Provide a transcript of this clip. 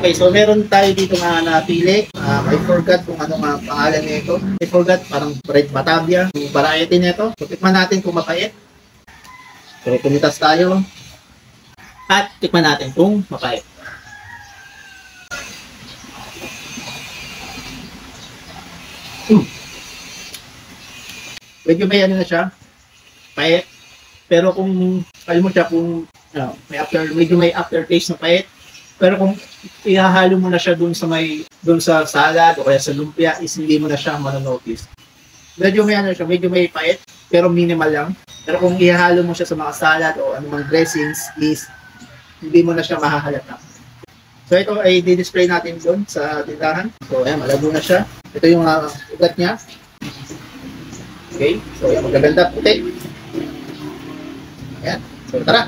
Okay, so meron tayo dito nga napili. I forgot kung ano nga pangalan nito. I forgot, parang Red Batavia. Yung variety nito. So, tikman natin kung mapait. So, pumitas tayo. At tikman natin kung mapait. Medyo may ano na siya. Pait. Pero kung, alam mo siya kung medyo may aftertaste na pait. Pero kung ihahalo mo na siya dun sa salad o kaya sa lumpia, is hindi mo na siya manonotice. Medyo may ano siya, medyo may pait, pero minimal lang. Pero kung ihahalo mo siya sa mga salad o anumang dressings, is hindi mo na siya mahahalata. So ito ay di-display natin dun sa tindahan. So ayan, malabo na siya. Ito yung ugat niya. Okay, so ayan, magaganda puti. Ayan, so tara.